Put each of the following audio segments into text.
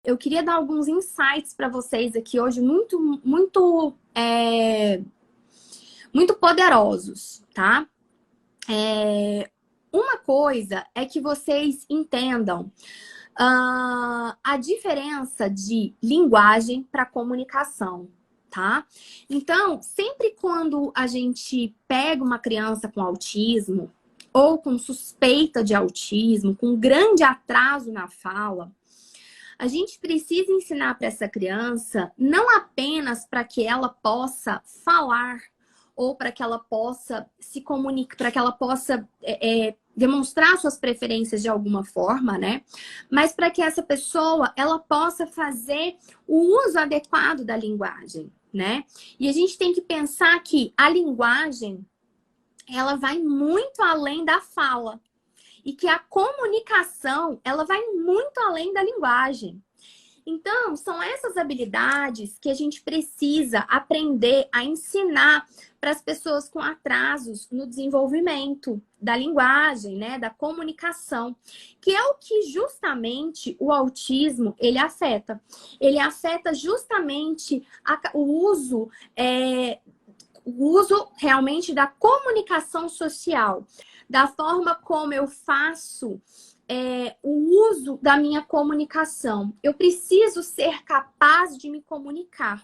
eu queria dar alguns insights para vocês aqui hoje, muito poderosos, tá? Uma coisa é que vocês entendam a diferença de linguagem para comunicação, tá? Então, sempre quando a gente pega uma criança com autismo ou com suspeita de autismo, com grande atraso na fala, a gente precisa ensinar para essa criança não apenas para que ela possa falar ou para que ela possa se comunicar, para que ela possa demonstrar suas preferências de alguma forma, né? Mas para que essa pessoa ela possa fazer o uso adequado da linguagem, né? E a gente tem que pensar que a linguagem ela vai muito além da fala e que a comunicação ela vai muito além da linguagem. Então, são essas habilidades que a gente precisa aprender a ensinar para as pessoas com atrasos no desenvolvimento da linguagem, né, da comunicação, que é o que justamente o autismo ele afeta. Ele afeta justamente o uso realmente da comunicação social, da forma como eu faço o uso da minha comunicação. Eu preciso ser capaz de me comunicar.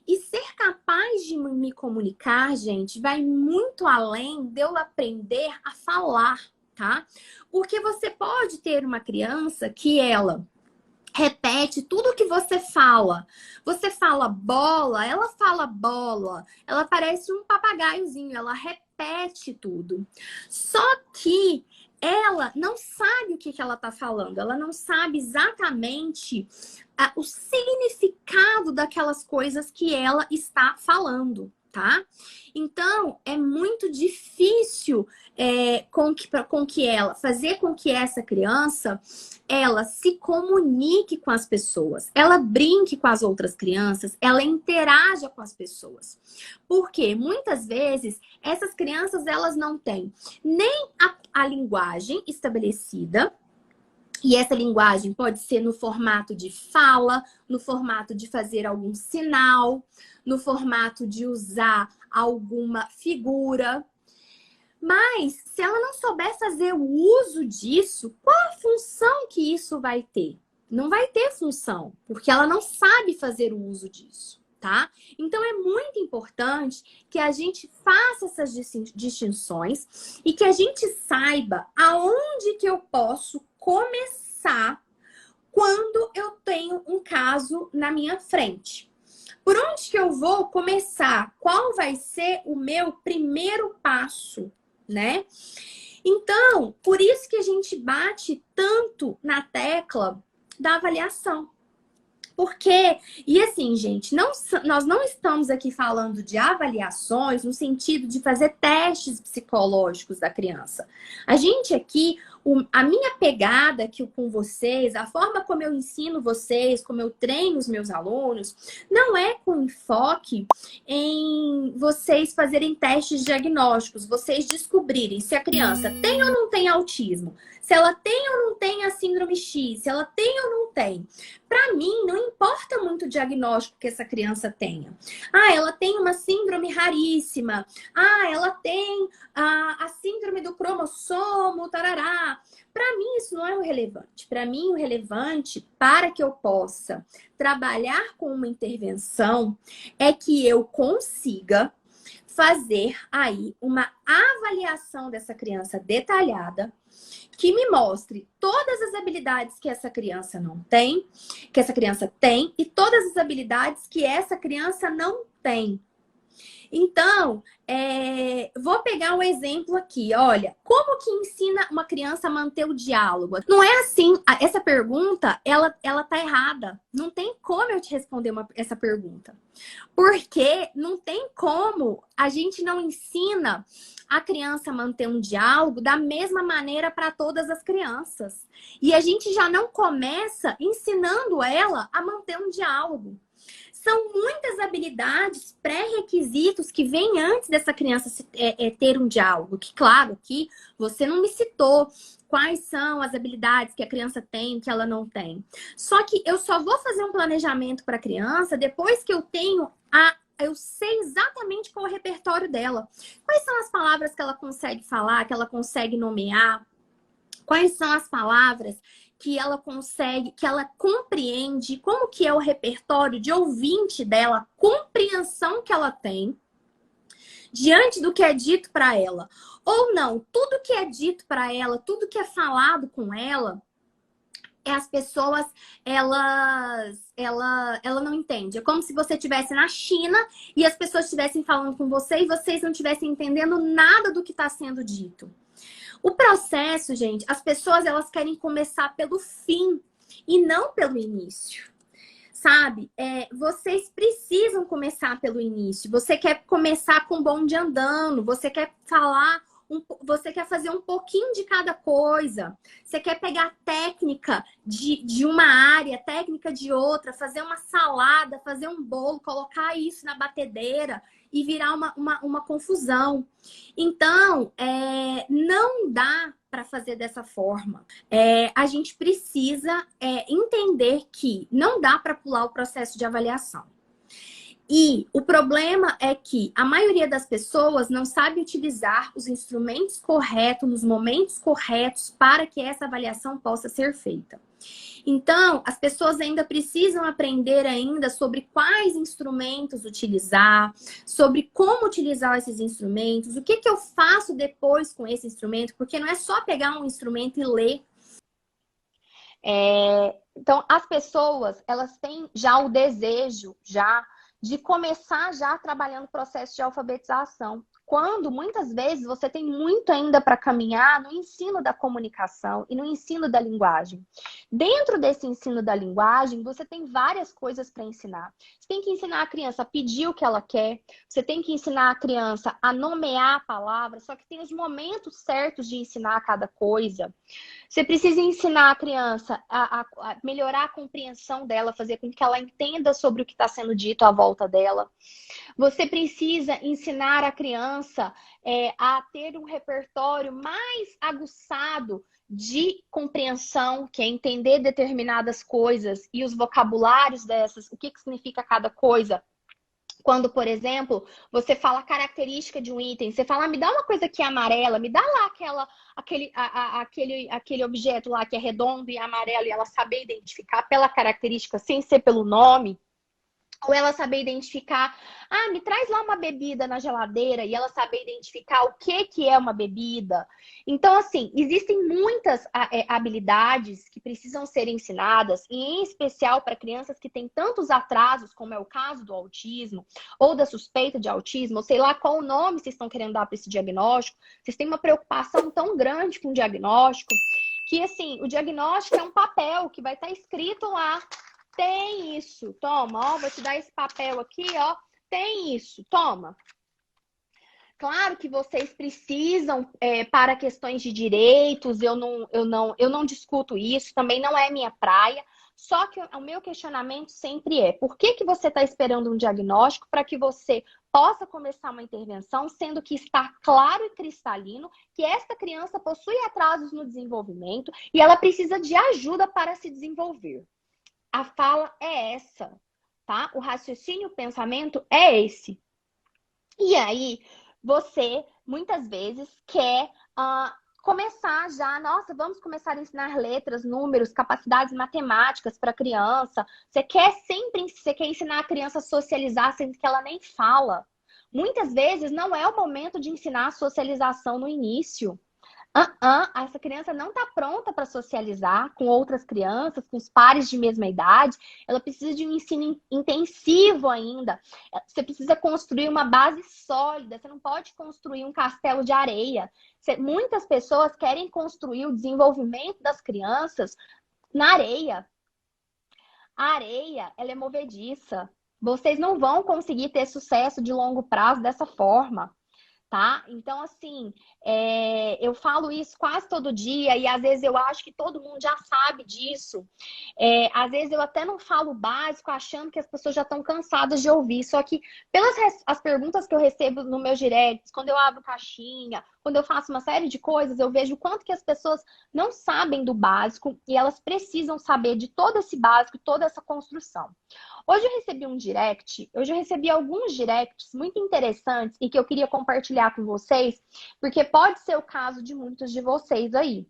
E ser capaz de me comunicar, gente, vai muito além de eu aprender a falar, tá? Porque você pode ter uma criança que ela repete tudo que você fala. Você fala bola, ela fala bola. Ela parece um papagaiozinho, ela repete tudo. Só que ela não sabe o que ela está falando. Ela não sabe exatamente o significado daquelas coisas que ela está falando, tá? Então, é muito difícil fazer com que essa criança ela se comunique com as pessoas, ela brinque com as outras crianças, ela interaja com as pessoas. Porque muitas vezes essas crianças elas não têm nem a linguagem estabelecida. E essa linguagem pode ser no formato de fala, no formato de fazer algum sinal, no formato de usar alguma figura. Mas, se ela não souber fazer o uso disso, qual a função que isso vai ter? Não vai ter função, porque ela não sabe fazer o uso disso, tá? Então, é muito importante que a gente faça essas distinções e que a gente saiba aonde que eu posso começar quando eu tenho um caso na minha frente. Por onde que eu vou começar? Qual vai ser o meu primeiro passo, né? Então, por isso que a gente bate tanto na tecla da avaliação. Porque, e assim, gente, nós não estamos aqui falando de avaliações no sentido de fazer testes psicológicos da criança. A gente aqui, a minha pegada aqui com vocês, a forma como eu ensino vocês, como eu treino os meus alunos, não é com enfoque em vocês fazerem testes diagnósticos, vocês descobrirem se a criança tem ou não tem autismo, se ela tem ou não tem a síndrome X, se ela tem ou não tem. Para mim, não importa muito o diagnóstico que essa criança tenha. Ah, ela tem uma síndrome raríssima. Ah, ela tem a síndrome do cromossomo, tarará. Para mim, isso não é o relevante. Para mim, o relevante, para que eu possa trabalhar com uma intervenção, é que eu consiga fazer aí uma avaliação dessa criança detalhada, que me mostre todas as habilidades que essa criança não tem, que essa criança tem, e todas as habilidades que essa criança não tem. Então, vou pegar um exemplo aqui. Olha, como que ensina uma criança a manter o diálogo? Não é assim. Essa pergunta, ela tá errada. Não tem como eu te responder essa pergunta. Porque não tem como a gente não ensina a criança a manter um diálogo da mesma maneira para todas as crianças. E a gente já não começa ensinando ela a manter um diálogo. São muitas habilidades, pré-requisitos que vêm antes dessa criança ter um diálogo. Que, claro, que você não me citou quais são as habilidades que a criança tem, que ela não tem. Só que eu só vou fazer um planejamento para a criança depois que eu sei exatamente qual é o repertório dela. Quais são as palavras que ela consegue falar, que ela consegue nomear? Quais são as palavras que ela consegue, que ela compreende, como que é o repertório de ouvinte dela, a compreensão que ela tem diante do que é dito para ela. Ou não, tudo que é dito para ela, tudo que é falado com ela, as pessoas, ela não entende. É como se você estivesse na China e as pessoas estivessem falando com você e vocês não estivessem entendendo nada do que está sendo dito. O processo, gente, as pessoas elas querem começar pelo fim e não pelo início. Sabe? Vocês precisam começar pelo início. Você quer começar com o bonde andando, você quer falar, você quer fazer um pouquinho de cada coisa. Você quer pegar técnica de uma área, técnica de outra, fazer uma salada, fazer um bolo, colocar isso na batedeira e virar uma confusão. Então, não dá para fazer dessa forma. A gente precisa entender que não dá para pular o processo de avaliação. E o problema é que a maioria das pessoas não sabe utilizar os instrumentos corretos, nos momentos corretos, para que essa avaliação possa ser feita. Então, as pessoas ainda precisam aprender ainda sobre quais instrumentos utilizar, sobre como utilizar esses instrumentos, o que eu faço depois com esse instrumento, porque não é só pegar um instrumento e ler. Então, as pessoas, elas têm já o desejo, de começar já trabalhando o processo de alfabetização. Quando, muitas vezes, você tem muito ainda para caminhar no ensino da comunicação e no ensino da linguagem. Dentro desse ensino da linguagem, você tem várias coisas para ensinar. Você tem que ensinar a criança a pedir o que ela quer, você tem que ensinar a criança a nomear a palavra, só que tem os momentos certos de ensinar cada coisa. Você precisa ensinar a criança a melhorar a compreensão dela, fazer com que ela entenda sobre o que está sendo dito à volta dela. Você precisa ensinar a criança a ter um repertório mais aguçado de compreensão, que é entender determinadas coisas e os vocabulários dessas, o que significa cada coisa. Quando, por exemplo, você fala a característica de um item, você fala, me dá uma coisa que é amarela, me dá lá aquele objeto lá que é redondo e amarelo, e ela saber identificar pela característica sem ser pelo nome. Ou ela saber identificar, me traz lá uma bebida na geladeira, e ela saber identificar o que é uma bebida. Então, assim, existem muitas habilidades que precisam ser ensinadas, e em especial para crianças que têm tantos atrasos, como é o caso do autismo, ou da suspeita de autismo, ou sei lá qual o nome vocês estão querendo dar para esse diagnóstico. Vocês têm uma preocupação tão grande com o diagnóstico, que, assim, o diagnóstico é um papel que vai estar escrito lá. Tem isso, toma, ó, vou te dar esse papel aqui, ó, tem isso, toma. Claro que vocês precisam, para questões de direitos, eu não discuto isso, também não é minha praia, só que o meu questionamento sempre é, por que você está esperando um diagnóstico para que você possa começar uma intervenção, sendo que está claro e cristalino que esta criança possui atrasos no desenvolvimento e ela precisa de ajuda para se desenvolver? A fala é essa, tá? O raciocínio, o pensamento é esse. E aí, você, muitas vezes, quer começar já, nossa, vamos começar a ensinar letras, números, capacidades matemáticas para a criança. Você quer ensinar a criança a socializar, sendo que ela nem fala. Muitas vezes, não é o momento de ensinar a socialização no início. Essa criança não está pronta para socializar com outras crianças, com os pares de mesma idade. Ela precisa de um ensino intensivo ainda. Você precisa construir uma base sólida. Você não pode construir um castelo de areia. Muitas pessoas querem construir o desenvolvimento das crianças na areia. A areia, ela é movediça. Vocês não vão conseguir ter sucesso de longo prazo dessa forma. tá? Então, assim, eu falo isso quase todo dia e às vezes eu acho que todo mundo já sabe disso. Às vezes eu até não falo o básico, achando que as pessoas já estão cansadas de ouvir. Só que pelas as perguntas que eu recebo no meu direct, quando eu abro caixinha, quando eu faço uma série de coisas, eu vejo o quanto que as pessoas não sabem do básico e elas precisam saber de todo esse básico, toda essa construção. Hoje eu recebi um direct, hoje eu recebi alguns directs muito interessantes e que eu queria compartilhar com vocês, porque pode ser o caso de muitos de vocês aí.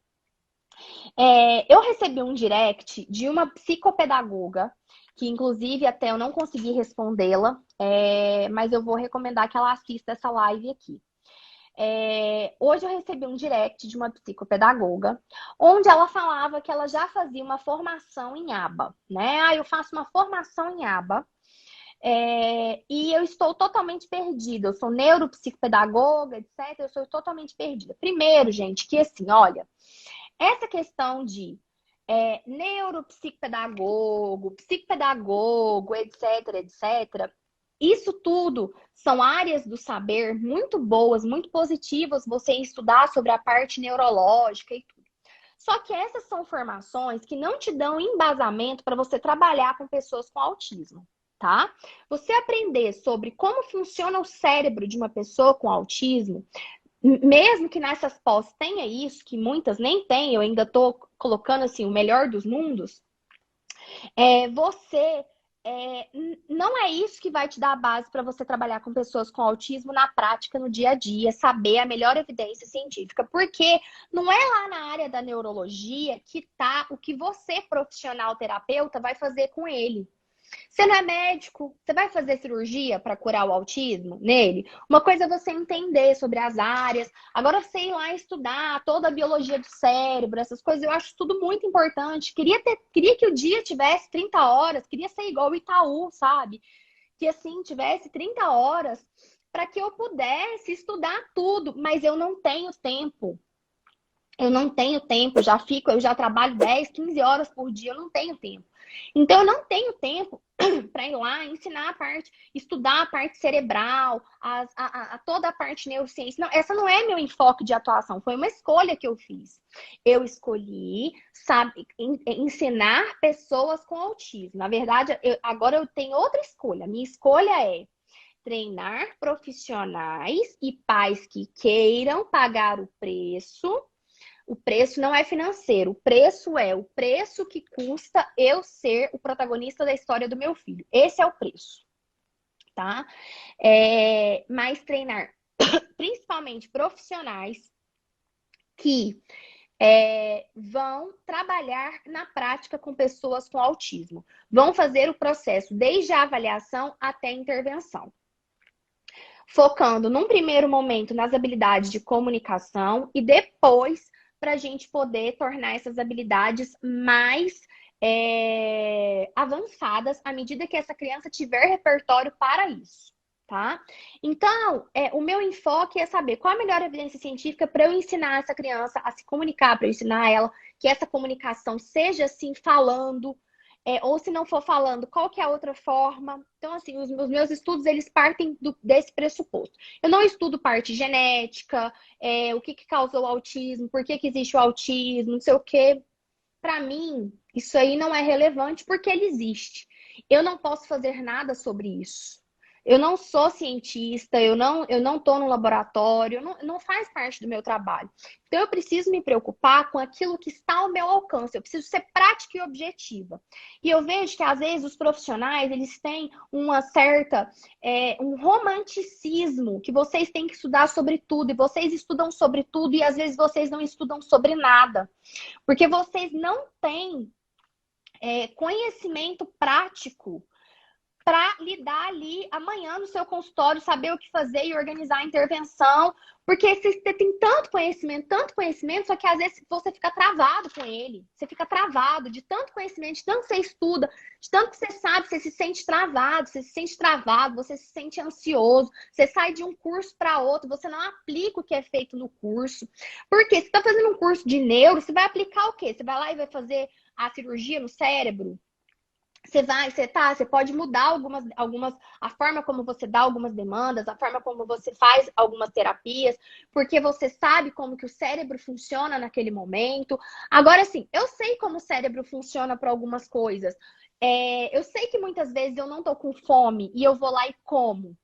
Eu recebi um direct de uma psicopedagoga, que inclusive até eu não consegui respondê-la, mas eu vou recomendar que ela assista essa live aqui. Hoje eu recebi um direct de uma psicopedagoga, onde ela falava que ela já fazia uma formação em aba, né? Eu faço uma formação em aba, e eu estou totalmente perdida. Eu sou neuropsicopedagoga, etc. Eu sou totalmente perdida. Primeiro, gente, que assim, olha, essa questão de neuropsicopedagogo, psicopedagogo, etc, etc. Isso tudo são áreas do saber muito boas, muito positivas você estudar sobre a parte neurológica e tudo. Só que essas são formações que não te dão embasamento para você trabalhar com pessoas com autismo, tá? Você aprender sobre como funciona o cérebro de uma pessoa com autismo, mesmo que nessas pós tenha isso, que muitas nem têm, eu ainda estou colocando assim o melhor dos mundos, você não é isso que vai te dar a base para você trabalhar com pessoas com autismo na prática, no dia a dia, saber a melhor evidência científica, porque não é lá na área da neurologia que tá o que você, profissional terapeuta, vai fazer com ele. Você não é médico, você vai fazer cirurgia para curar o autismo nele? Uma coisa é você entender sobre as áreas. Agora, você ir lá estudar toda a biologia do cérebro, essas coisas, eu acho tudo muito importante. Queria que o dia tivesse 30 horas, queria ser igual o Itaú, sabe? Que assim, tivesse 30 horas para que eu pudesse estudar tudo, mas eu não tenho tempo. Eu não tenho tempo, eu já trabalho 10, 15 horas por dia, eu não tenho tempo. Então, eu não tenho tempo para ir lá ensinar a parte, estudar a parte cerebral, toda a parte neurociência. Não, essa não é meu enfoque de atuação, foi uma escolha que eu fiz. Eu escolhi, sabe, ensinar pessoas com autismo. Na verdade, agora eu tenho outra escolha. Minha escolha é treinar profissionais e pais que queiram pagar o preço. O preço não é financeiro, o preço é o preço que custa eu ser o protagonista da história do meu filho. Esse é o preço, tá? Mas treinar principalmente profissionais que vão trabalhar na prática com pessoas com autismo. Vão fazer o processo desde a avaliação até a intervenção. Focando num primeiro momento nas habilidades de comunicação e depois para a gente poder tornar essas habilidades mais avançadas à medida que essa criança tiver repertório para isso, tá? Então, o meu enfoque é saber qual a melhor evidência científica para eu ensinar essa criança a se comunicar, para eu ensinar ela que essa comunicação seja assim, falando, ou se não for falando, qual que é a outra forma. Então, assim, os meus estudos, eles partem desse pressuposto. Eu não estudo parte genética, o que causou o autismo, por que existe o autismo, não sei o quê. Para mim, isso aí não é relevante porque ele existe. Eu não posso fazer nada sobre isso. Eu não sou cientista, eu não estou no laboratório, não faz parte do meu trabalho. Então, eu preciso me preocupar com aquilo que está ao meu alcance. Eu preciso ser prática e objetiva. E eu vejo que, às vezes, os profissionais, eles têm uma certa, um romanticismo, que vocês têm que estudar sobre tudo, e vocês estudam sobre tudo, e às vezes vocês não estudam sobre nada. Porque vocês não têm conhecimento prático para lidar ali amanhã no seu consultório, saber o que fazer e organizar a intervenção, porque você tem tanto conhecimento, só que às vezes você fica travado com ele. Você fica travado de tanto conhecimento, de tanto que você estuda, de tanto que você sabe, você se sente travado, você se sente ansioso, você sai de um curso para outro, você não aplica o que é feito no curso. Porque você está fazendo um curso de neuro, você vai aplicar o quê? Você vai lá e vai fazer a cirurgia no cérebro? Você pode mudar algumas, a forma como você dá algumas demandas, a forma como você faz algumas terapias, porque você sabe como que o cérebro funciona naquele momento. Agora, assim, eu sei como o cérebro funciona para algumas coisas. Eu sei que muitas vezes eu não tô com fome e eu vou lá e como.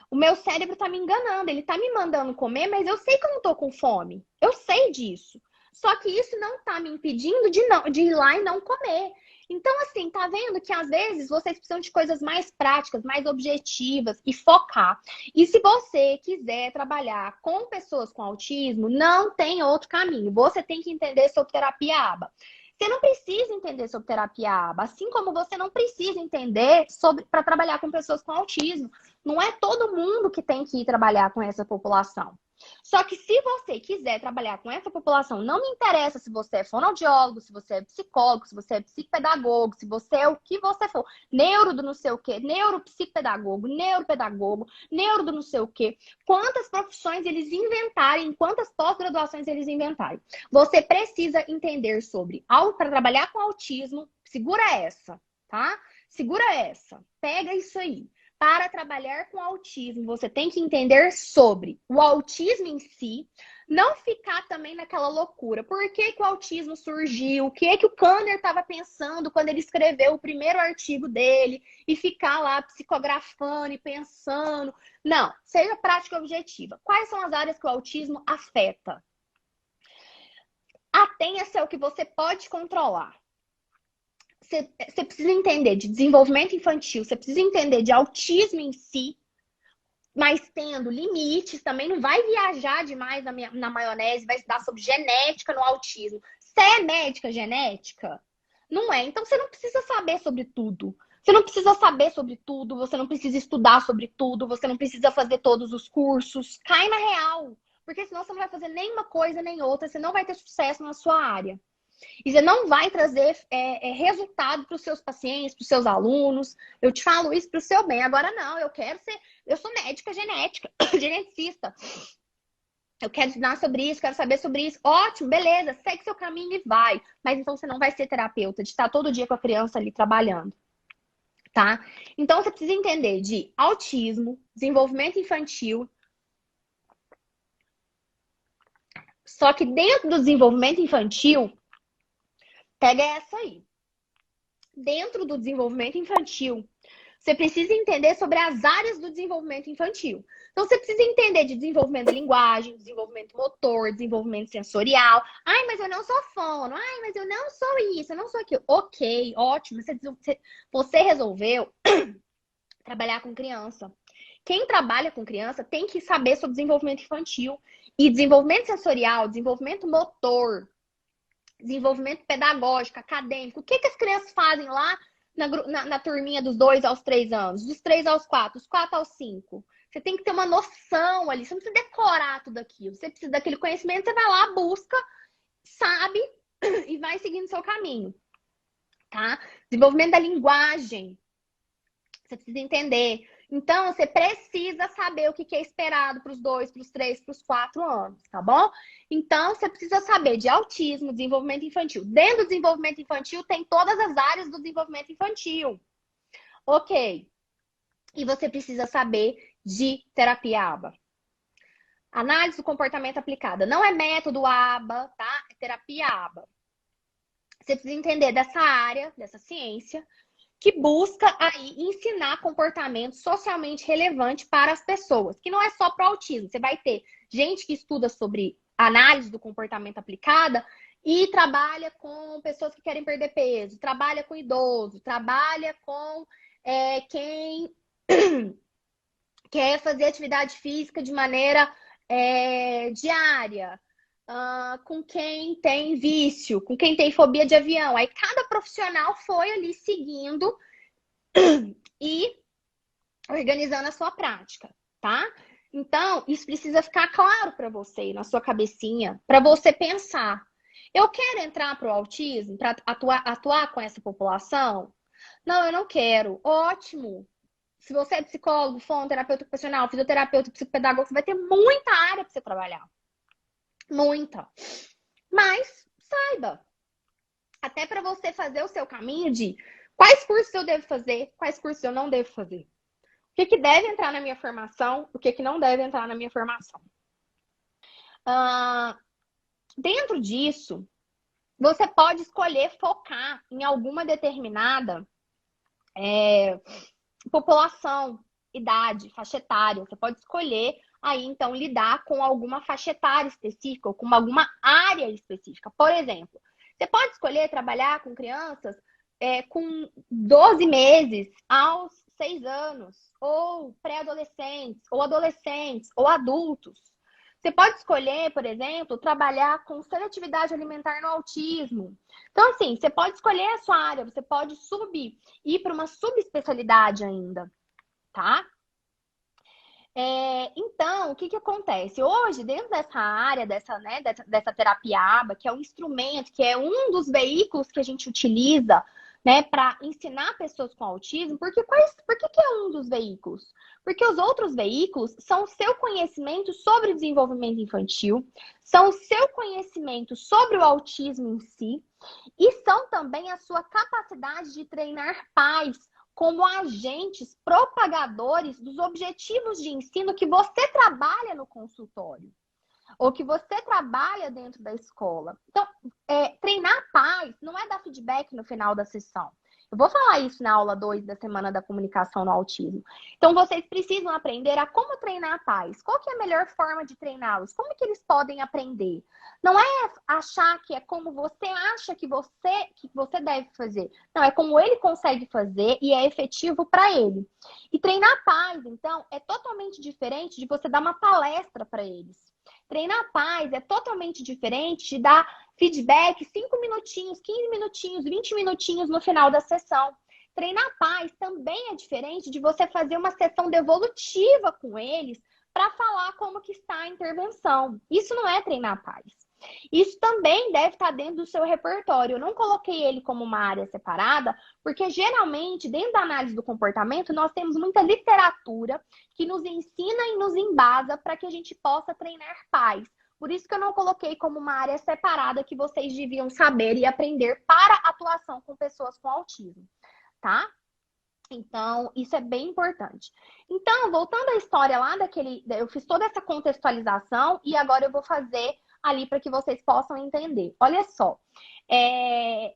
O meu cérebro tá me enganando, ele tá me mandando comer, mas eu sei que eu não tô com fome. Eu sei disso. Só que isso não tá me impedindo de ir lá e não comer. Então, assim, tá vendo que às vezes vocês precisam de coisas mais práticas, mais objetivas e focar. E se você quiser trabalhar com pessoas com autismo, não tem outro caminho. Você tem que entender sobre terapia ABA. Você não precisa entender sobre terapia ABA, assim como você não precisa entender sobre para trabalhar com pessoas com autismo. Não é todo mundo que tem que ir trabalhar com essa população. Só que se você quiser trabalhar com essa população, não me interessa se você é fonoaudiólogo, se você é psicólogo, se você é psicopedagogo, se você é o que você for, neuro do não sei o quê, neuropsicopedagogo, neuropedagogo, neuro do não sei o quê. Quantas profissões eles inventarem, quantas pós-graduações eles inventarem. Você precisa entender sobre para trabalhar com autismo, segura essa, tá? Segura essa, pega isso aí. Para trabalhar com autismo, você tem que entender sobre o autismo em si, não ficar também naquela loucura. Por que o autismo surgiu? O que é que o Kanner estava pensando quando ele escreveu o primeiro artigo dele? E ficar lá psicografando e pensando. Não, seja prática e objetiva. Quais são as áreas que o autismo afeta? Atenha-se ao que você pode controlar. Você precisa entender de desenvolvimento infantil, você precisa entender de autismo em si, mas tendo limites, também não vai viajar demais na maionese, vai estudar sobre genética no autismo. Você é médica genética? Não é. Então você não precisa saber sobre tudo. Você não precisa saber sobre tudo, você não precisa estudar sobre tudo, você não precisa fazer todos os cursos. Cai na real. Porque senão você não vai fazer nenhuma coisa nem outra, você não vai ter sucesso na sua área. E você não vai trazer resultado para os seus pacientes, para os seus alunos. Eu te falo isso para o seu bem. Agora não, eu sou médica genética, geneticista. Eu quero estudar sobre isso, quero saber sobre isso. Ótimo, beleza, segue seu caminho e vai. Mas então você não vai ser terapeuta de estar todo dia com a criança ali trabalhando, tá? Então você precisa entender de autismo, desenvolvimento infantil. Só que dentro do desenvolvimento infantil, pega essa aí. Dentro do desenvolvimento infantil, você precisa entender sobre as áreas do desenvolvimento infantil. Então, você precisa entender de desenvolvimento da linguagem, desenvolvimento motor, desenvolvimento sensorial. Ai, mas eu não sou fono. Ai, mas eu não sou isso, eu não sou aquilo. Ok, ótimo. Você resolveu trabalhar com criança. Quem trabalha com criança tem que saber sobre desenvolvimento infantil. E desenvolvimento sensorial, desenvolvimento motor, desenvolvimento pedagógico, acadêmico. O que as crianças fazem lá na turminha dos 2 aos 3 anos? Dos 3 aos 4, dos 4 aos 5. Você tem que ter uma noção ali. Você não precisa decorar tudo aquilo. Você precisa daquele conhecimento, você vai lá, busca, sabe e vai seguindo o seu caminho. Tá? Desenvolvimento da linguagem. Você precisa entender. Então, você precisa saber o que é esperado para os 2, para os 3, para os 4 anos, tá bom? Então, você precisa saber de autismo, desenvolvimento infantil. Dentro do desenvolvimento infantil, tem todas as áreas do desenvolvimento infantil. Ok. E você precisa saber de terapia ABA. Análise do comportamento aplicada. Não é método ABA, tá? É terapia ABA. Você precisa entender dessa área, dessa ciência, que busca aí ensinar comportamento socialmente relevante para as pessoas, que não é só para o autismo. Você vai ter gente que estuda sobre análise do comportamento aplicada e trabalha com pessoas que querem perder peso, trabalha com idoso, trabalha com quem quer fazer atividade física de maneira diária, com quem tem vício, com quem tem fobia de avião. Aí cada profissional foi ali seguindo e organizando a sua prática, tá? Então, isso precisa ficar claro para você, na sua cabecinha, para você pensar. Eu quero entrar para o autismo, para atuar com essa população? Não, eu não quero. Ótimo! Se você é psicólogo, fonoterapeuta ocupacional, fisioterapeuta, psicopedagogo, você vai ter muita área para você trabalhar. Muita. Mas saiba, até para você fazer o seu caminho de Quais cursos eu devo fazer? Quais cursos eu não devo fazer? O que deve entrar na minha formação? O que não deve entrar na minha formação? Dentro disso, você pode escolher focar em alguma determinada população, idade, faixa etária. Você pode escolher aí, então, lidar com alguma faixa etária específica ou com alguma área específica. Por exemplo, você pode escolher trabalhar com crianças com 12 meses aos 6 anos, ou pré-adolescentes, ou adolescentes, ou adultos. Você pode escolher, por exemplo, trabalhar com seletividade alimentar no autismo. Então, assim, você pode escolher a sua área, você pode ir para uma subespecialidade ainda, tá? Então, o que acontece? Hoje, dentro dessa área, dessa terapia ABA, que é um instrumento, que é um dos veículos que a gente utiliza, né, para ensinar pessoas com autismo, por que é um dos veículos? Porque os outros veículos são o seu conhecimento sobre o desenvolvimento infantil, são o seu conhecimento sobre o autismo em si, e são também a sua capacidade de treinar pais como agentes propagadores dos objetivos de ensino que você trabalha no consultório ou que você trabalha dentro da escola. Então, treinar pais não é dar feedback no final da sessão. Eu vou falar isso na aula 2 da Semana da Comunicação no Autismo. Então, vocês precisam aprender a como treinar pais. Qual que é a melhor forma de treiná-los? Como que eles podem aprender? Não é achar que é como você acha que você deve fazer. Não, é como ele consegue fazer e é efetivo para ele. E treinar pais, então, é totalmente diferente de você dar uma palestra para eles. Treinar pais é totalmente diferente de dar feedback 5 minutinhos, 15 minutinhos, 20 minutinhos no final da sessão. Treinar pais também é diferente de você fazer uma sessão devolutiva com eles para falar como que está a intervenção. Isso não é treinar pais. Isso também deve estar dentro do seu repertório. Eu não coloquei ele como uma área separada, porque geralmente, dentro da análise do comportamento, nós temos muita literatura que nos ensina e nos embasa para que a gente possa treinar pais. Por isso que eu não coloquei como uma área separada que vocês deviam saber e aprender para atuação com pessoas com autismo, tá? Então, isso é bem importante. Então, voltando à história lá eu fiz toda essa contextualização e agora eu vou fazer ali para que vocês possam entender. Olha só,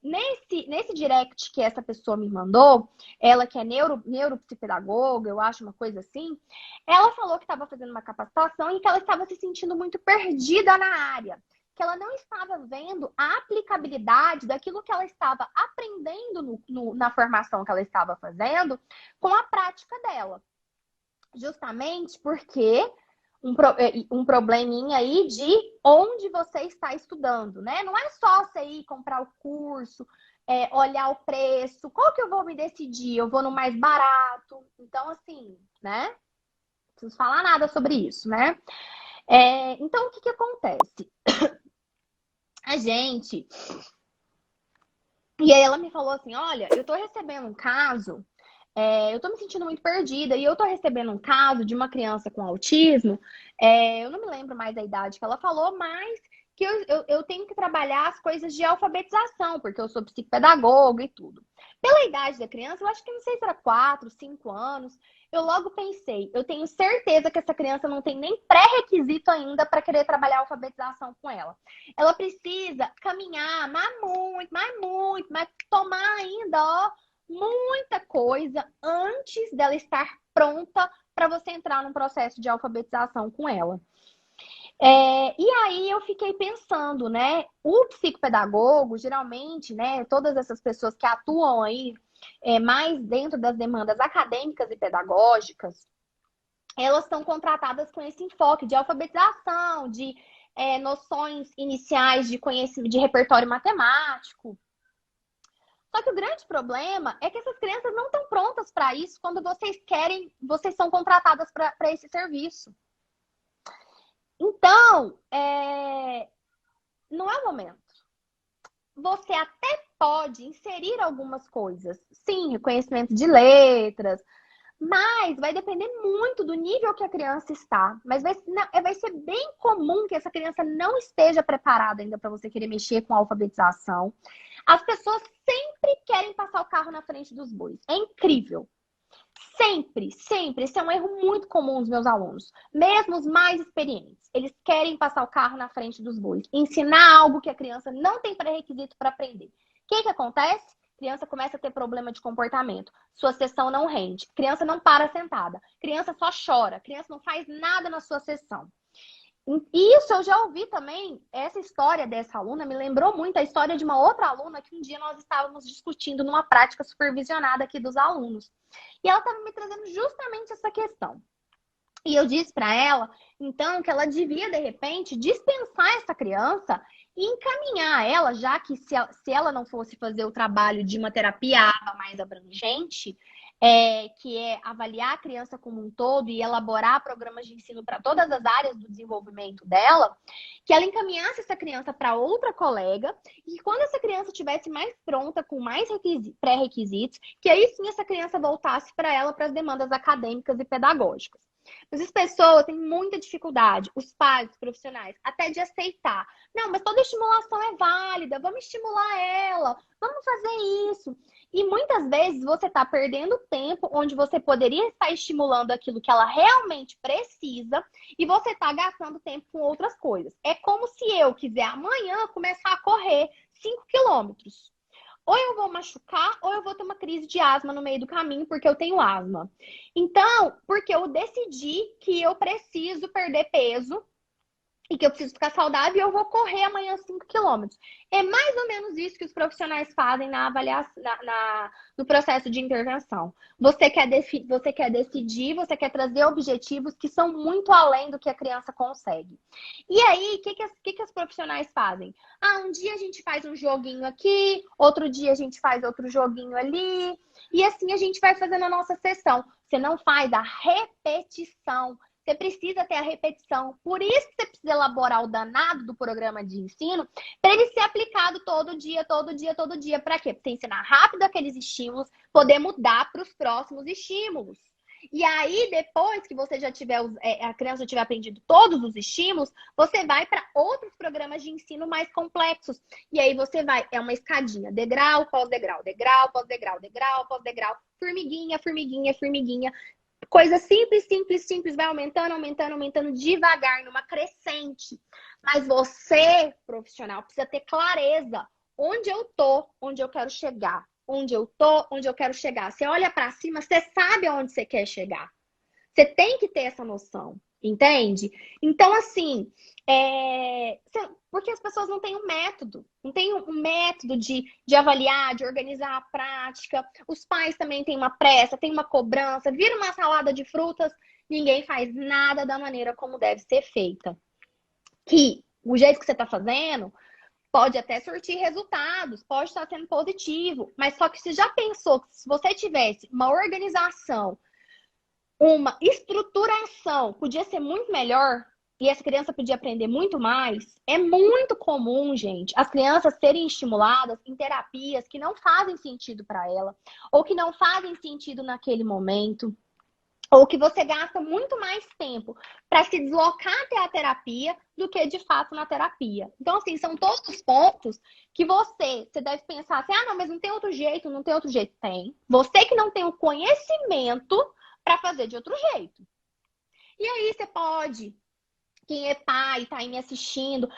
nesse direct que essa pessoa me mandou, ela que é neuropsicopedagoga, eu acho uma coisa assim, ela falou que estava fazendo uma capacitação e que ela estava se sentindo muito perdida na área, que ela não estava vendo a aplicabilidade daquilo que ela estava aprendendo na formação que ela estava fazendo com a prática dela. Justamente porque um probleminha aí de onde você está estudando, né? Não é só você ir comprar o curso, olhar o preço, qual que eu vou me decidir? Eu vou no mais barato. Então, assim, né? Não preciso falar nada sobre isso, né? Então, o que acontece? A gente... E aí ela me falou assim, olha, eu tô recebendo um caso... eu tô me sentindo muito perdida e eu tô recebendo um caso de uma criança com autismo, eu não me lembro mais da idade que ela falou, mas que eu tenho que trabalhar as coisas de alfabetização, porque eu sou psicopedagoga e tudo. Pela idade da criança, eu acho que não sei se era 4, 5 anos, eu logo pensei, eu tenho certeza que essa criança não tem nem pré-requisito ainda para querer trabalhar a alfabetização com ela. Ela precisa caminhar, mas tomar ainda, ó, muita coisa antes dela estar pronta para você entrar num processo de alfabetização com ela. E aí eu fiquei pensando, né? O psicopedagogo, geralmente, né? Todas essas pessoas que atuam aí mais dentro das demandas acadêmicas e pedagógicas, elas são contratadas com esse enfoque de alfabetização, de noções iniciais de conhecimento, de repertório matemático. Só que o grande problema é que essas crianças não estão prontas para isso quando vocês são contratadas para esse serviço. Então, não é o momento. Você até pode inserir algumas coisas. Sim, reconhecimento de letras, mas vai depender muito do nível que a criança está. Mas vai ser bem comum que essa criança não esteja preparada ainda para você querer mexer com a alfabetização. As pessoas sempre querem passar o carro na frente dos bois. É incrível. Sempre, sempre. Esse é um erro muito comum dos meus alunos. Mesmo os mais experientes. Eles querem passar o carro na frente dos bois. Ensinar algo que a criança não tem pré-requisito para aprender. O que acontece? A criança começa a ter problema de comportamento. Sua sessão não rende. A criança não para sentada. A criança só chora. A criança não faz nada na sua sessão. Isso eu já ouvi também. Essa história dessa aluna me lembrou muito a história de uma outra aluna que um dia nós estávamos discutindo numa prática supervisionada aqui dos alunos. E ela estava me trazendo justamente essa questão. E eu disse para ela, então, que ela devia, de repente, dispensar essa criança e encaminhar ela, já que se ela não fosse fazer o trabalho de uma terapia mais abrangente, que é avaliar a criança como um todo e elaborar programas de ensino para todas as áreas do desenvolvimento dela, que ela encaminhasse essa criança para outra colega e que quando essa criança estivesse mais pronta, com mais pré-requisitos, que aí sim essa criança voltasse para ela para as demandas acadêmicas e pedagógicas. Mas as pessoas têm muita dificuldade, os pais, os profissionais, até de aceitar. Não, mas toda estimulação é válida, vamos estimular ela, vamos fazer isso. E muitas vezes você está perdendo tempo onde você poderia estar estimulando aquilo que ela realmente precisa e você está gastando tempo com outras coisas. É como se eu quiser amanhã começar a correr 5 quilômetros. Ou eu vou machucar, ou eu vou ter uma crise de asma no meio do caminho, porque eu tenho asma. Então, porque eu decidi que eu preciso perder peso e que eu preciso ficar saudável e eu vou correr amanhã 5 quilômetros. É mais ou menos isso que os profissionais fazem na avaliação, no processo de intervenção. Você quer decidir, você quer trazer objetivos que são muito além do que a criança consegue. E aí, o que os profissionais fazem? Um dia a gente faz um joguinho aqui, outro dia a gente faz outro joguinho ali, e assim a gente vai fazendo a nossa sessão. Você não faz a repetição. Você precisa ter a repetição. Por isso que você precisa elaborar o danado do programa de ensino para ele ser aplicado todo dia, todo dia, todo dia. Para quê? Para você ensinar rápido aqueles estímulos, poder mudar para os próximos estímulos. E aí, depois que você já tiver, a criança já tiver aprendido todos os estímulos, você vai para outros programas de ensino mais complexos. E aí você vai, é uma escadinha, degrau, pós-degrau, degrau, pós-degrau, degrau, pós-degrau, formiguinha, formiguinha, formiguinha. Coisa simples, simples, simples, vai aumentando, aumentando, aumentando devagar, numa crescente. Mas você, profissional, precisa ter clareza. Onde eu tô, onde eu quero chegar. Onde eu tô, onde eu quero chegar. Você olha para cima, você sabe aonde você quer chegar. Você tem que ter essa noção, entende? Então, assim, porque as pessoas não têm um método. Não tem um método de avaliar, de organizar a prática. Os pais também têm uma pressa, têm uma cobrança. Vira uma salada de frutas, ninguém faz nada da maneira como deve ser feita. Que o jeito que você está fazendo pode até surtir resultados, pode estar sendo positivo. Mas só que você já pensou que se você tivesse uma organização, uma estruturação, podia ser muito melhor e essa criança podia aprender muito mais. É muito comum, gente, as crianças serem estimuladas em terapias que não fazem sentido para ela, ou que não fazem sentido naquele momento, ou que você gasta muito mais tempo para se deslocar até a terapia do que de fato na terapia. Então, assim, são todos pontos que você deve pensar assim, não, mas não tem outro jeito, não tem outro jeito. Tem. Você que não tem o conhecimento para fazer de outro jeito. E aí você pode, quem é pai, tá aí me assistindo,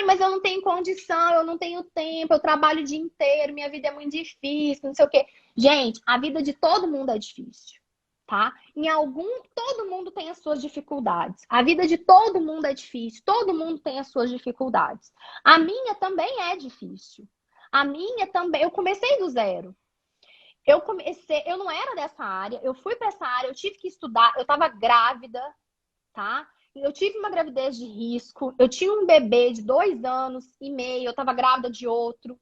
mas eu não tenho condição, eu não tenho tempo, eu trabalho o dia inteiro, minha vida é muito difícil, não sei o quê. Gente, a vida de todo mundo é difícil, tá? Todo mundo tem as suas dificuldades. A vida de todo mundo é difícil, todo mundo tem as suas dificuldades. A minha também é difícil. A minha também, eu comecei do zero. Eu não era dessa área, eu fui para essa área, eu tive que estudar, eu estava grávida, tá? Eu tive uma gravidez de risco, eu tinha um bebê de 2 anos e meio, eu estava grávida de outro,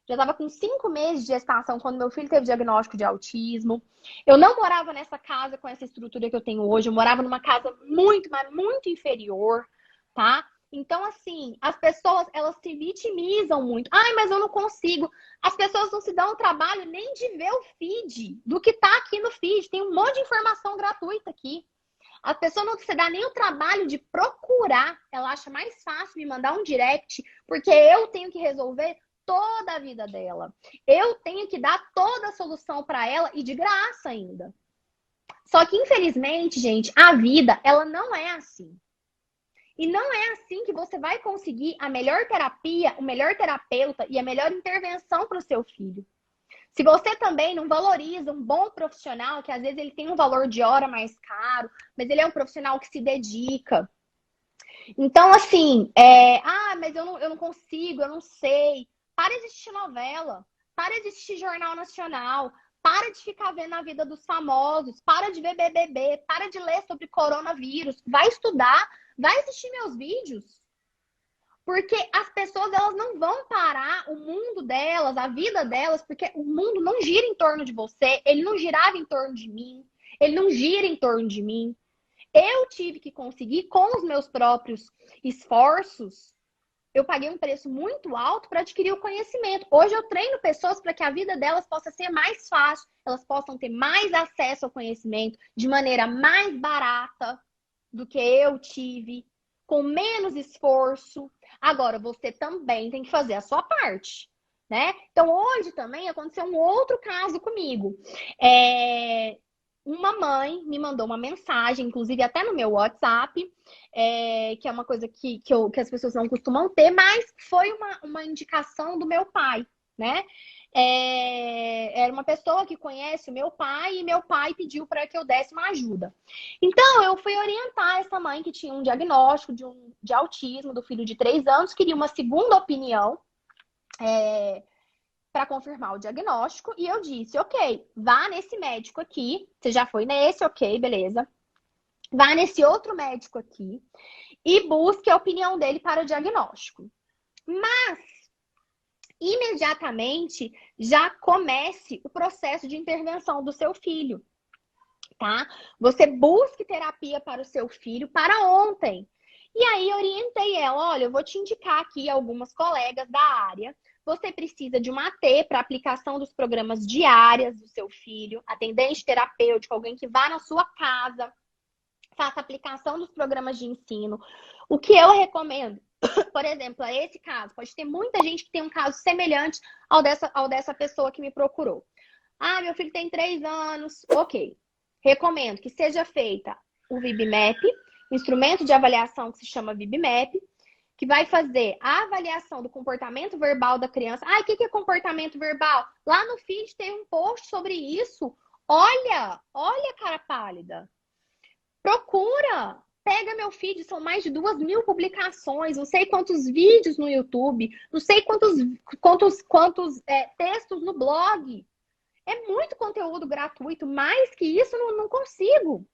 já estava com 5 meses de gestação quando meu filho teve diagnóstico de autismo. Eu não morava nessa casa com essa estrutura que eu tenho hoje, eu morava numa casa muito, mas muito inferior, tá? Então, assim, as pessoas, elas se vitimizam muito. Mas eu não consigo. As pessoas não se dão o trabalho nem de ver o feed, do que tá aqui no feed. Tem um monte de informação gratuita aqui. A pessoa não se dá nem o trabalho de procurar. Ela acha mais fácil me mandar um direct, porque eu tenho que resolver toda a vida dela. Eu tenho que dar toda a solução para ela e de graça ainda. Só que, infelizmente, gente, a vida, ela não é assim. E não é assim que você vai conseguir a melhor terapia, o melhor terapeuta e a melhor intervenção para o seu filho. Se você também não valoriza um bom profissional, que às vezes ele tem um valor de hora mais caro, mas ele é um profissional que se dedica. Então, assim, mas eu não consigo, eu não sei. Para de assistir novela, para de assistir Jornal Nacional, para de ficar vendo a vida dos famosos, para de ver BBB, para de ler sobre coronavírus, vai estudar, vai assistir meus vídeos. Porque as pessoas, elas não vão parar o mundo delas, a vida delas, porque o mundo não gira em torno de você, ele não girava em torno de mim, ele não gira em torno de mim. Eu tive que conseguir, com os meus próprios esforços, eu paguei um preço muito alto para adquirir o conhecimento. Hoje eu treino pessoas para que a vida delas possa ser mais fácil, elas possam ter mais acesso ao conhecimento de maneira mais barata do que eu tive, com menos esforço. Agora, você também tem que fazer a sua parte, né? Então, hoje também aconteceu um outro caso comigo. Uma mãe me mandou uma mensagem, inclusive até no meu WhatsApp, que é uma coisa que as pessoas não costumam ter, mas foi uma indicação do meu pai, né? Era uma pessoa que conhece o meu pai e meu pai pediu para que eu desse uma ajuda. Então, eu fui orientar essa mãe que tinha um diagnóstico de autismo do filho de 3 anos, queria uma segunda opinião para confirmar o diagnóstico, e eu disse, ok, vá nesse médico aqui, você já foi nesse, ok, beleza. Vá nesse outro médico aqui e busque a opinião dele para o diagnóstico. Mas imediatamente já comece o processo de intervenção do seu filho, tá? Você busque terapia para o seu filho para ontem. E aí orientei ela, olha, eu vou te indicar aqui algumas colegas da área. Você precisa de uma AT para aplicação dos programas diárias do seu filho, atendente terapêutico, alguém que vá na sua casa, faça aplicação dos programas de ensino. O que eu recomendo, por exemplo, é esse caso. Pode ter muita gente que tem um caso semelhante ao dessa pessoa que me procurou. Ah, meu filho tem 3 anos. Ok. Recomendo que seja feita o VibMap, instrumento de avaliação que se chama VibMap, que vai fazer a avaliação do comportamento verbal da criança. Ah, o que é comportamento verbal? Lá no feed tem um post sobre isso. Olha, cara pálida. Procura. Pega meu feed, são mais de 2.000 publicações, não sei quantos vídeos no YouTube, não sei quantos textos no blog. É muito conteúdo gratuito, mais que isso não consigo.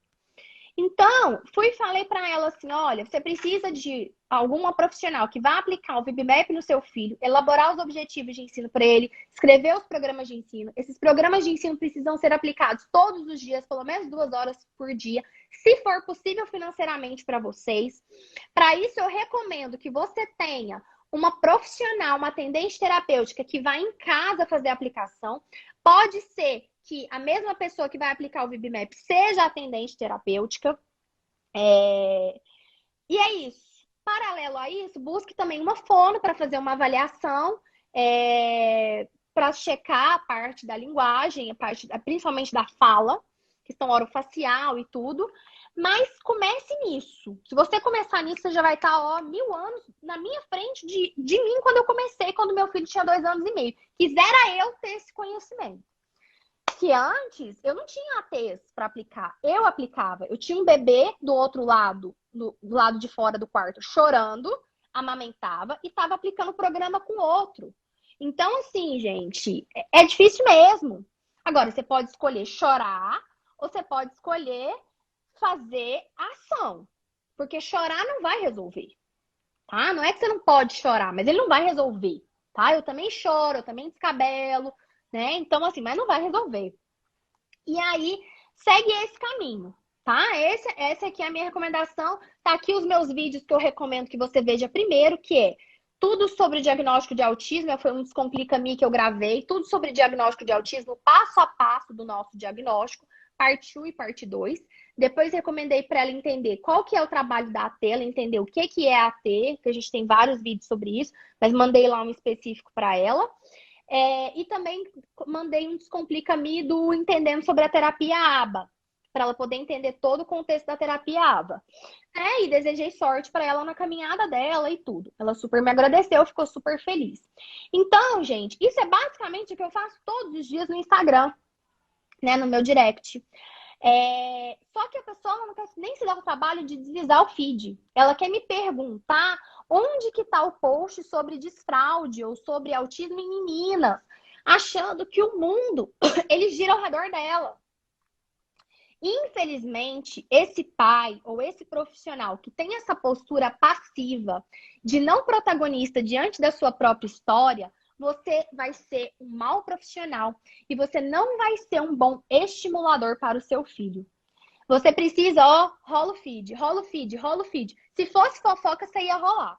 Então, fui e falei para ela assim, olha, você precisa de alguma profissional que vá aplicar o VibMap no seu filho, elaborar os objetivos de ensino para ele, escrever os programas de ensino. Esses programas de ensino precisam ser aplicados todos os dias, pelo menos 2 horas por dia, se for possível financeiramente para vocês. Para isso, eu recomendo que você tenha uma profissional, uma atendente terapêutica que vai em casa fazer a aplicação. Pode ser que a mesma pessoa que vai aplicar o VibMap seja atendente terapêutica. E é isso. Paralelo a isso, busque também uma fono para fazer uma avaliação, para checar a parte da linguagem, principalmente da fala, questão orofacial e tudo. Mas comece nisso. Se você começar nisso, você já vai estar 1000 anos na minha frente de mim quando eu comecei, quando meu filho tinha 2 anos e meio. Quisera eu ter esse conhecimento. Que antes eu não tinha ATs para aplicar, eu aplicava. Eu tinha um bebê do outro lado, do lado de fora do quarto, chorando, amamentava e estava aplicando o programa com outro. Então, assim, gente, é difícil mesmo. Agora, você pode escolher chorar ou você pode escolher fazer ação. Porque chorar não vai resolver, tá? Não é que você não pode chorar, mas ele não vai resolver, tá? Eu também choro, eu também descabelo, né? Então, assim, mas não vai resolver. E aí, segue esse caminho, tá? Essa aqui é a minha recomendação. Tá aqui os meus vídeos que eu recomendo que você veja primeiro, que é tudo sobre diagnóstico de autismo. Foi um Descomplica-me que eu gravei. Tudo sobre diagnóstico de autismo, passo a passo do nosso diagnóstico. Parte 1 e parte 2. Depois recomendei para ela entender qual que é o trabalho da AT, ela entender o que é a AT, que a gente tem vários vídeos sobre isso, mas mandei lá um específico para ela. E também mandei um Descomplica-me do Entendendo sobre a Terapia ABA, para ela poder entender todo o contexto da terapia ABA. E desejei sorte para ela na caminhada dela e tudo. Ela super me agradeceu, ficou super feliz. Então, gente, isso é basicamente o que eu faço todos os dias no Instagram, né, no meu direct. Só que a pessoa não quer nem se dar o trabalho de deslizar o feed. Ela quer me perguntar onde que está o post sobre desfraude ou sobre autismo em meninas, achando que o mundo ele gira ao redor dela. Infelizmente, esse pai ou esse profissional que tem essa postura passiva de não protagonista diante da sua própria história, você vai ser um mau profissional e você não vai ser um bom estimulador para o seu filho. Você precisa, rola o feed, rola o feed, rola o feed. Se fosse fofoca, você ia rolar.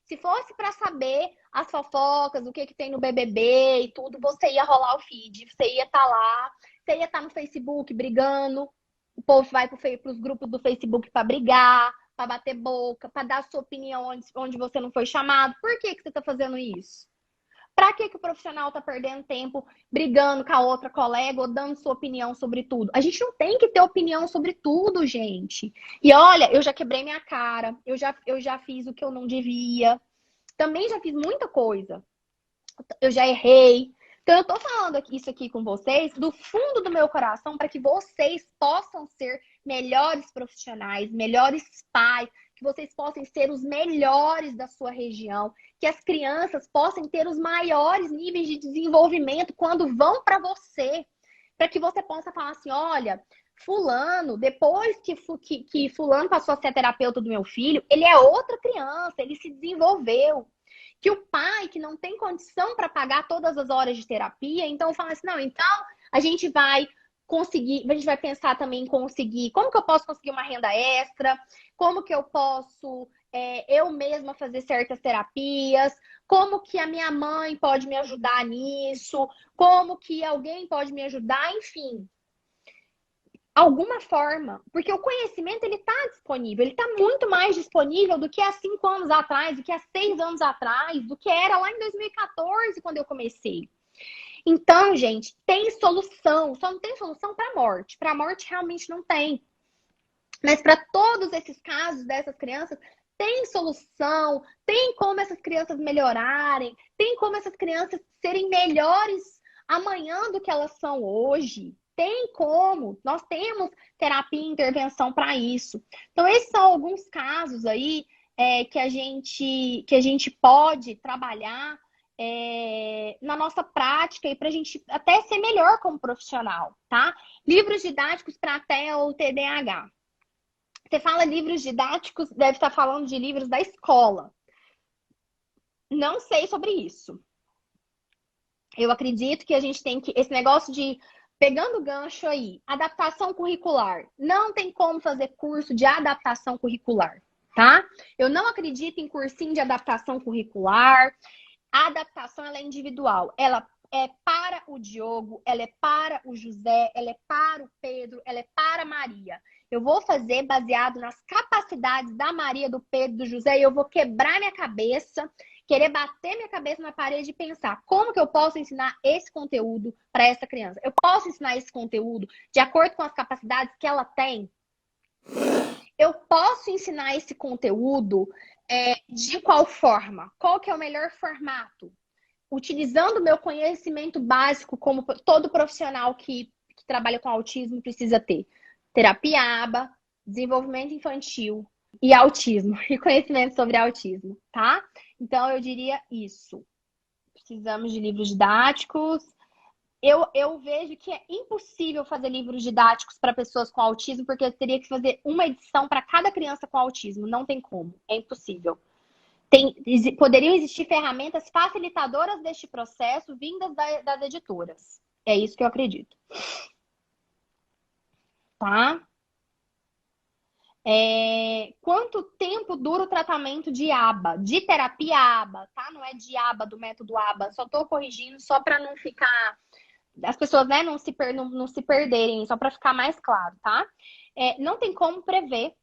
Se fosse para saber as fofocas, o que tem no BBB e tudo, você ia rolar o feed, você ia estar lá, você ia estar no Facebook brigando. O povo vai para os grupos do Facebook para brigar, para bater boca, para dar sua opinião onde você não foi chamado. Por que você está fazendo isso? Para que o profissional está perdendo tempo brigando com a outra colega ou dando sua opinião sobre tudo? A gente não tem que ter opinião sobre tudo, gente. E olha, eu já quebrei minha cara, eu já fiz o que eu não devia. Também já fiz muita coisa. Eu já errei. Então, eu tô falando isso aqui com vocês do fundo do meu coração para que vocês possam ser melhores profissionais, melhores pais, que vocês possam ser os melhores da sua região, que as crianças possam ter os maiores níveis de desenvolvimento quando vão para você, para que você possa falar assim, olha, fulano, depois que fulano passou a ser terapeuta do meu filho, ele é outra criança, ele se desenvolveu. Que o pai que não tem condição para pagar todas as horas de terapia, então fala assim, não, então a gente vai conseguir, a gente vai pensar também em conseguir, como que eu posso conseguir uma renda extra, como que eu posso eu mesma fazer certas terapias, como que a minha mãe pode me ajudar nisso, como que alguém pode me ajudar, enfim. Alguma forma, porque o conhecimento ele está disponível, ele está muito mais disponível do que há 5 anos atrás, do que há 6 anos atrás, do que era lá em 2014, quando eu comecei. Então, gente, tem solução, só não tem solução para a morte. Para a morte realmente não tem. Mas para todos esses casos dessas crianças, tem solução, tem como essas crianças melhorarem, tem como essas crianças serem melhores amanhã do que elas são hoje. Tem como, nós temos terapia e intervenção para isso. Então, esses são alguns casos aí que a gente pode trabalhar na nossa prática e para a gente até ser melhor como profissional, tá? Livros didáticos para TEA ou TDAH. Você fala livros didáticos, deve estar falando de livros da escola. Não sei sobre isso. Eu acredito que a gente tem que... Esse negócio de... Pegando o gancho aí, adaptação curricular. Não tem como fazer curso de adaptação curricular, tá? Eu não acredito em cursinho de adaptação curricular. A adaptação, ela é individual. Ela é para o Diogo, ela é para o José, ela é para o Pedro, ela é para a Maria. Eu vou fazer baseado nas capacidades da Maria, do Pedro, do José, e eu vou quebrar minha cabeça, querer bater minha cabeça na parede e pensar como que eu posso ensinar esse conteúdo para essa criança. Eu posso ensinar esse conteúdo de acordo com as capacidades que ela tem? Eu posso ensinar esse conteúdo de qual forma? Qual que é o melhor formato? Utilizando o meu conhecimento básico, como todo profissional que trabalha com autismo precisa ter. Terapia ABA, desenvolvimento infantil e autismo. E conhecimento sobre autismo, tá? Então, eu diria isso. Precisamos de livros didáticos. Eu vejo que é impossível fazer livros didáticos para pessoas com autismo, porque eu teria que fazer uma edição para cada criança com autismo. Não tem como. É impossível. Poderiam existir ferramentas facilitadoras deste processo vindas das editoras. É isso que eu acredito. Tá? Quanto tempo dura o tratamento de ABA? De terapia ABA, tá? Não é de ABA, do método ABA. Só tô corrigindo só para não ficar... As pessoas, né, não se perderem, só para ficar mais claro, tá? Não tem como prever,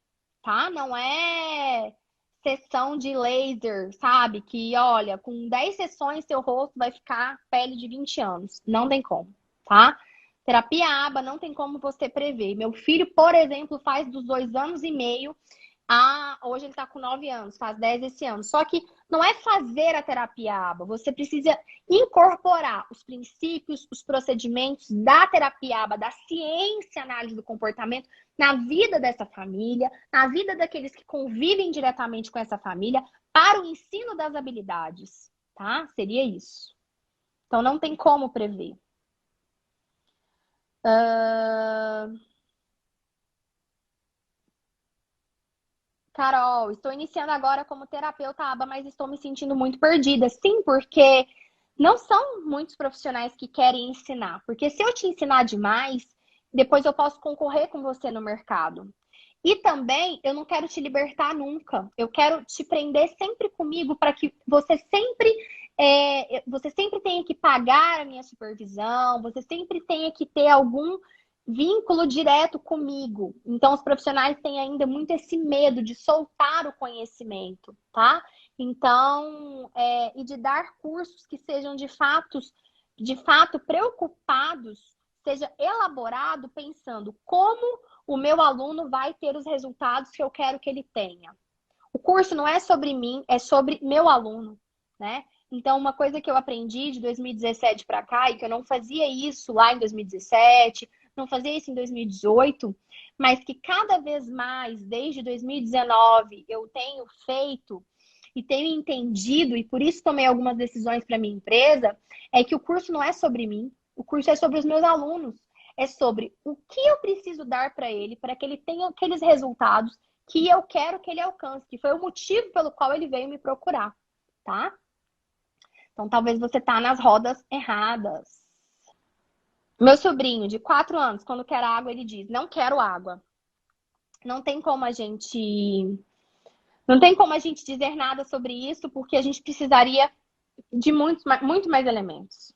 tá? Não é sessão de laser, sabe? Que, olha, com 10 sessões, seu rosto vai ficar pele de 20 anos. Não tem como, tá? Terapia ABA não tem como você prever. Meu filho, por exemplo, faz dos 2 anos e meio hoje ele está com 9 anos, faz 10 esse ano. Só que não é fazer a terapia ABA, você precisa incorporar os princípios, os procedimentos da terapia ABA, da ciência análise do comportamento, na vida dessa família, na vida daqueles que convivem diretamente com essa família, para o ensino das habilidades, tá? Seria isso. Então não tem como prever. Carol, estou iniciando agora como terapeuta ABA, mas estou me sentindo muito perdida. Sim, porque não são muitos profissionais que querem ensinar. Porque se eu te ensinar demais, depois eu posso concorrer com você no mercado. E também eu não quero te libertar nunca. Eu quero te prender sempre comigo para que você sempre tenha que pagar a minha supervisão, você sempre tenha que ter algum vínculo direto comigo. Então, os profissionais têm ainda muito esse medo de soltar o conhecimento, tá? Então, e de dar cursos que sejam de fato preocupados, seja elaborado pensando como o meu aluno vai ter os resultados que eu quero que ele tenha. O curso não é sobre mim, é sobre meu aluno, né? Então, uma coisa que eu aprendi de 2017 para cá, e que eu não fazia isso lá em 2017, não fazia isso em 2018, mas que cada vez mais, desde 2019, eu tenho feito e tenho entendido, e por isso tomei algumas decisões para minha empresa, é que o curso não é sobre mim, o curso é sobre os meus alunos. É sobre o que eu preciso dar para ele, para que ele tenha aqueles resultados que eu quero que ele alcance, que foi o motivo pelo qual ele veio me procurar, tá? Então, talvez você tá nas rodas erradas. Meu sobrinho, de 4 anos, quando quer água, ele diz, não quero água. Não tem como a gente... Não tem como a gente dizer nada sobre isso, porque a gente precisaria de muito mais elementos.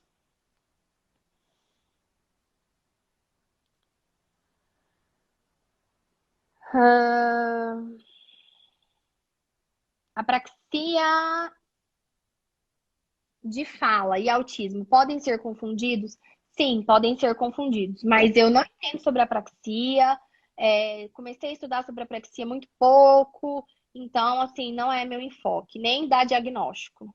Apraxia de fala e autismo podem ser confundidos? Sim, podem ser confundidos, mas eu não entendo sobre apraxia, comecei a estudar sobre apraxia muito pouco, então, assim, não é meu enfoque, nem dar diagnóstico.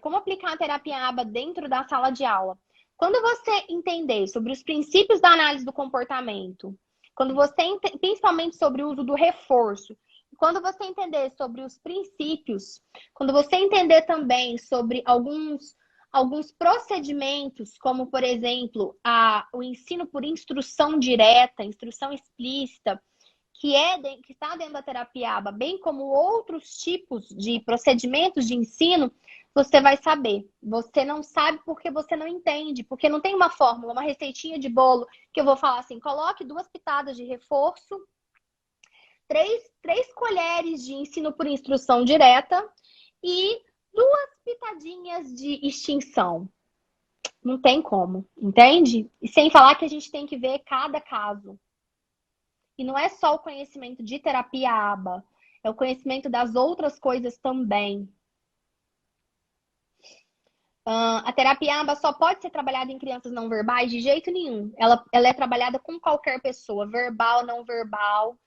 Como aplicar a terapia ABA dentro da sala de aula? Quando você entender sobre os princípios da análise do comportamento, quando você, principalmente sobre o uso do reforço, quando você entender sobre os princípios, quando você entender também sobre alguns procedimentos, como, por exemplo, o ensino por instrução direta, instrução explícita, que está dentro da terapia ABA, bem como outros tipos de procedimentos de ensino, você vai saber. Você não sabe porque você não entende, porque não tem uma fórmula, uma receitinha de bolo que eu vou falar assim, coloque 2 pitadas de reforço, 3 colheres de ensino por instrução direta e 2 pitadinhas de extinção. Não tem como, entende? E sem falar que a gente tem que ver cada caso. E não é só o conhecimento de terapia ABA, é o conhecimento das outras coisas também. A terapia ABA só pode ser trabalhada em crianças não verbais de jeito nenhum. Ela é trabalhada com qualquer pessoa, verbal, não verbal,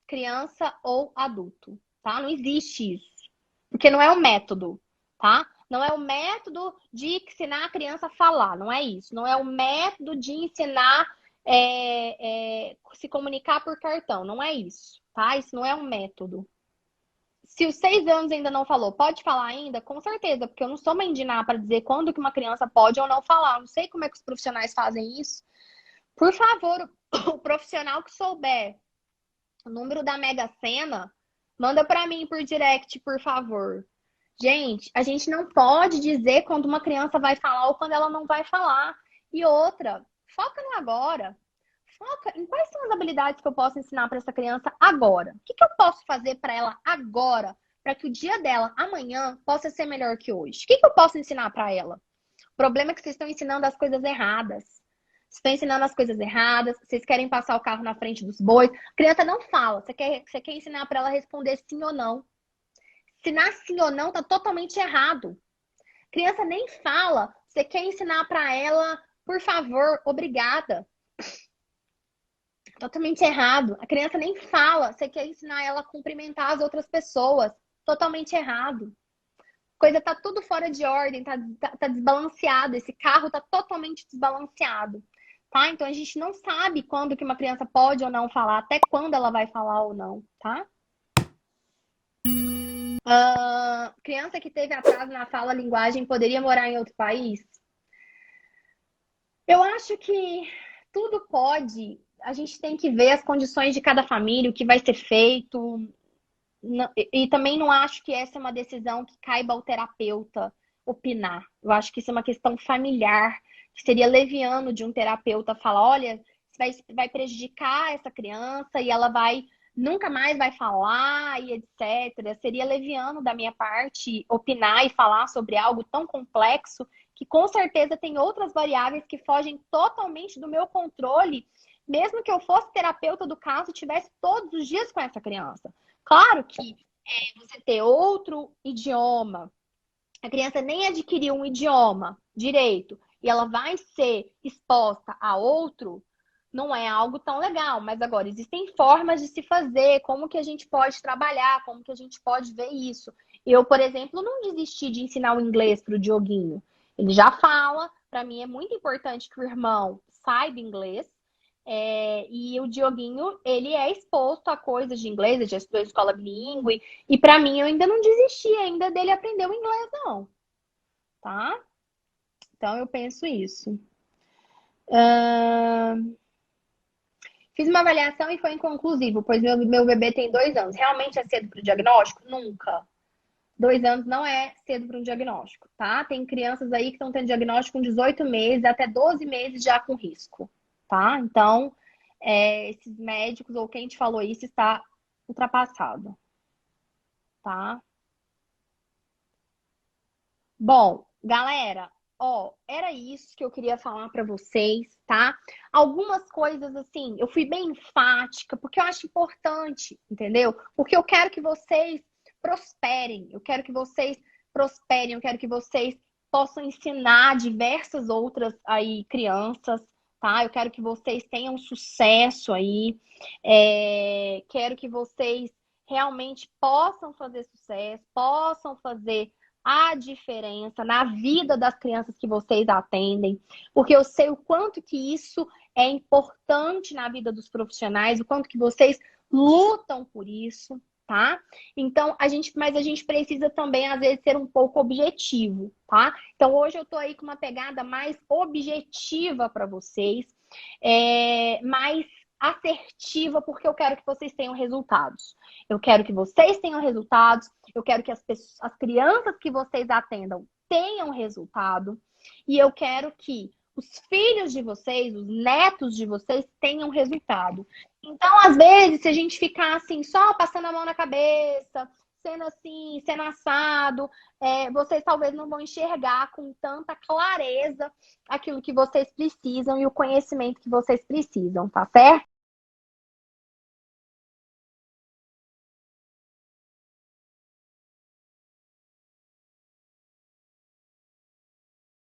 criança ou adulto, tá? Não existe isso. Porque não é o método, tá? Não é o método de ensinar a criança a falar, não é isso. Não é o método de ensinar se comunicar por cartão, não é isso, tá? Isso não é um método. Se os 6 anos ainda não falou, pode falar ainda? Com certeza, porque eu não sou mendinar para dizer quando que uma criança pode ou não falar. Eu não sei como é que os profissionais fazem isso. Por favor, o profissional que souber o número da Mega Sena, manda para mim por direct, por favor. Gente, a gente não pode dizer quando uma criança vai falar ou quando ela não vai falar. E outra, foca no agora. Foca em quais são as habilidades que eu posso ensinar para essa criança agora. O que eu posso fazer para ela agora, para que o dia dela amanhã possa ser melhor que hoje? O que eu posso ensinar para ela? O problema é que vocês estão ensinando as coisas erradas. estão ensinando as coisas erradas, vocês querem passar o carro na frente dos bois. A criança não fala, você quer ensinar para ela responder sim ou não. Ensinar sim ou não tá totalmente errado. A criança nem fala, você quer ensinar para ela, por favor, obrigada. Totalmente errado. A criança nem fala, você quer ensinar ela a cumprimentar as outras pessoas. Totalmente errado. Coisa tá tudo fora de ordem, tá desbalanceado. Esse carro tá totalmente desbalanceado. Tá? Então a gente não sabe quando que uma criança pode ou não falar, até quando ela vai falar ou não, tá? Criança que teve atraso na fala, linguagem, poderia morar em outro país? Eu acho que tudo pode. A gente tem que ver as condições de cada família, o que vai ser feito. E também não acho que essa é uma decisão que caiba ao terapeuta opinar. Eu acho que isso é uma questão familiar, que seria leviano de um terapeuta falar, olha, vai prejudicar essa criança e ela nunca mais vai falar e etc. Seria leviano da minha parte opinar e falar sobre algo tão complexo que com certeza tem outras variáveis que fogem totalmente do meu controle, mesmo que eu fosse terapeuta do caso e estivesse todos os dias com essa criança. Claro que você ter outro idioma, a criança nem adquiriu um idioma direito e ela vai ser exposta a outro, não é algo tão legal. Mas agora, existem formas de se fazer, como que a gente pode trabalhar, como que a gente pode ver isso. Eu, por exemplo, não desisti de ensinar o inglês para o Dioguinho. Ele já fala, para mim é muito importante que o irmão saiba inglês. E o Dioguinho, ele é exposto a coisas de inglês, ele já estudou em escola bilíngue, e para mim eu ainda não desisti ainda dele aprender o inglês, não. Tá? Então eu penso isso. Fiz uma avaliação e foi inconclusivo, pois meu bebê tem 2 anos. Realmente é cedo para o diagnóstico? Nunca. 2 anos não é cedo para um diagnóstico, tá? Tem crianças aí que estão tendo diagnóstico com 18 meses, até 12 meses já com risco, tá? Então, esses médicos ou quem te falou isso está ultrapassado, tá? Bom, galera, era isso que eu queria falar para vocês, tá? Algumas coisas assim, eu fui bem enfática, porque eu acho importante, entendeu? Porque eu quero que vocês prosperem, eu quero que vocês prosperem, eu quero que vocês possam ensinar diversas outras aí crianças, tá? Eu quero que vocês tenham sucesso aí, quero que vocês realmente possam fazer sucesso, possam fazer a diferença na vida das crianças que vocês atendem, porque eu sei o quanto que isso é importante na vida dos profissionais, o quanto que vocês lutam por isso, tá? Então, mas a gente precisa também, às vezes, ser um pouco objetivo, tá? Então, hoje eu tô aí com uma pegada mais objetiva para vocês, mais assertiva, porque eu quero que vocês tenham resultados. Eu quero que vocês tenham resultados, eu quero que as crianças que vocês atendam tenham resultado, e eu quero que os filhos de vocês, os netos de vocês tenham resultado. Então, às vezes, se a gente ficar assim, só passando a mão na cabeça, sendo assim, sendo assado, vocês talvez não vão enxergar com tanta clareza aquilo que vocês precisam e o conhecimento que vocês precisam, tá certo?